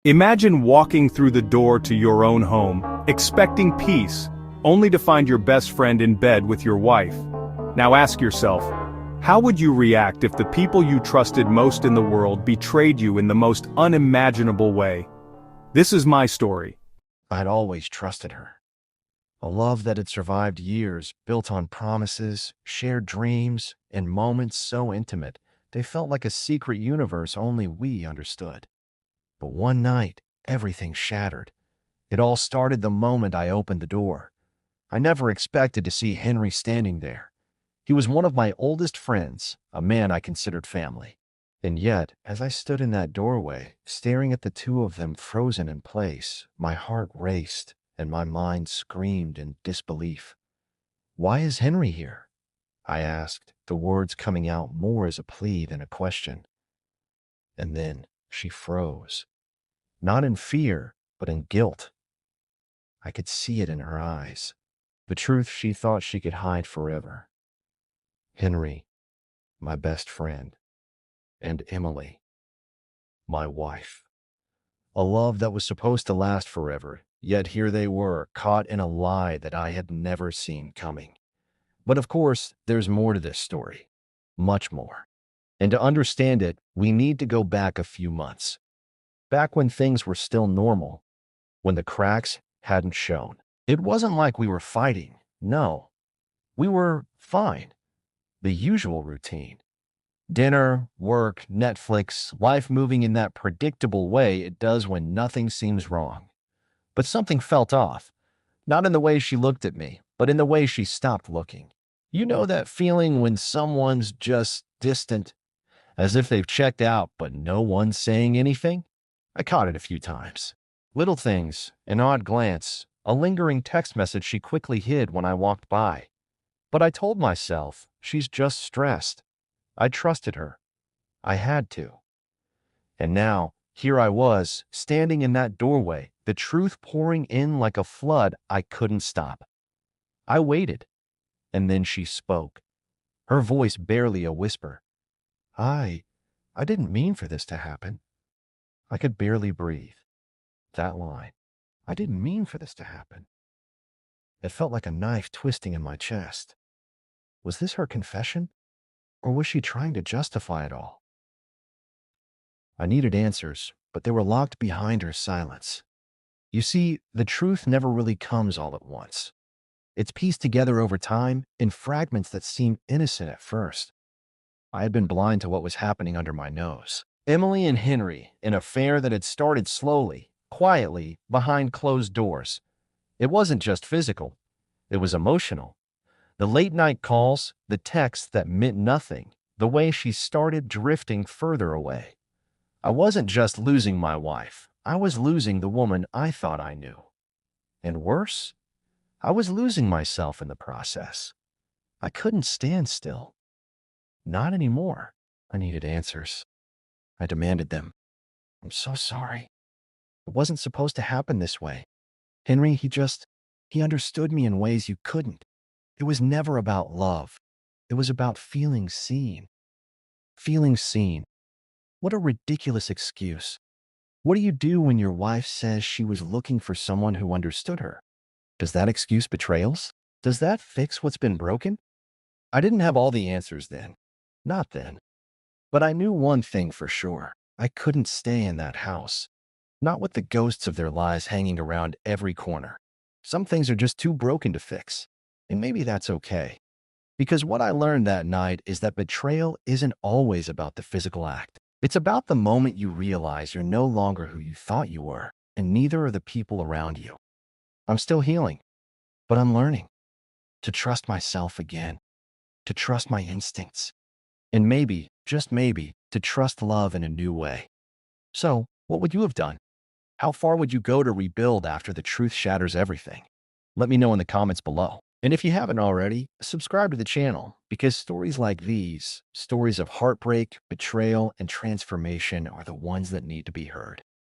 Imagine walking through the door to your own home, expecting peace, only to find your best friend in bed with your wife. Now ask yourself, how would you react if the people you trusted most in the world betrayed you in the most unimaginable way? This is my story. I'd always trusted her. A love that had survived years, built on promises, shared dreams, and moments so intimate, they felt like a secret universe only we understood. But one night, everything shattered. It all started the moment I opened the door. I never expected to see Henry standing there. He was one of my oldest friends, a man I considered family. And yet, as I stood in that doorway, staring at the two of them frozen in place, my heart raced and my mind screamed in disbelief. "Why is Henry here?" I asked, the words coming out more as a plea than a question. And then she froze. Not in fear, but in guilt. I could see it in her eyes. The truth she thought she could hide forever. Henry, my best friend, and Emily, my wife. A love that was supposed to last forever, yet here they were, caught in a lie that I had never seen coming. But of course, there's more to this story. Much more. And to understand it, we need to go back a few months. Back when things were still normal, when the cracks hadn't shown. It wasn't like we were fighting. No, we were fine. The usual routine. Dinner, work, Netflix, life moving in that predictable way it does when nothing seems wrong. But something felt off. Not in the way she looked at me, but in the way she stopped looking. You know that feeling when someone's just distant, as if they've checked out, but no one's saying anything? I caught it a few times. Little things, an odd glance, a lingering text message she quickly hid when I walked by. But I told myself, she's just stressed. I trusted her. I had to. And now, here I was, standing in that doorway, the truth pouring in like a flood I couldn't stop. I waited, and then she spoke, her voice barely a whisper. I didn't mean for this to happen. I could barely breathe. That line. I didn't mean for this to happen. It felt like a knife twisting in my chest. Was this her confession? Or was she trying to justify it all? I needed answers, but they were locked behind her silence. You see, the truth never really comes all at once. It's pieced together over time in fragments that seem innocent at first. I had been blind to what was happening under my nose. Emily and Henry, an affair that had started slowly, quietly, behind closed doors. It wasn't just physical. It was emotional. The late-night calls, the texts that meant nothing, the way she started drifting further away. I wasn't just losing my wife. I was losing the woman I thought I knew. And worse, I was losing myself in the process. I couldn't stand still. Not anymore. I needed answers. I demanded them. "I'm so sorry. It wasn't supposed to happen this way. Henry, he understood me in ways you couldn't. It was never about love. It was about feeling seen." Feeling seen. What a ridiculous excuse. What do you do when your wife says she was looking for someone who understood her? Does that excuse betrayals? Does that fix what's been broken? I didn't have all the answers then. Not then. But I knew one thing for sure. I couldn't stay in that house. Not with the ghosts of their lies hanging around every corner. Some things are just too broken to fix. And maybe that's okay. Because what I learned that night is that betrayal isn't always about the physical act. It's about the moment you realize you're no longer who you thought you were, and neither are the people around you. I'm still healing, but I'm learning to trust myself again, to trust my instincts, and maybe, just maybe, to trust love in a new way. So, what would you have done? How far would you go to rebuild after the truth shatters everything? Let me know in the comments below. And if you haven't already, subscribe to the channel, because stories like these, stories of heartbreak, betrayal, and transformation, are the ones that need to be heard.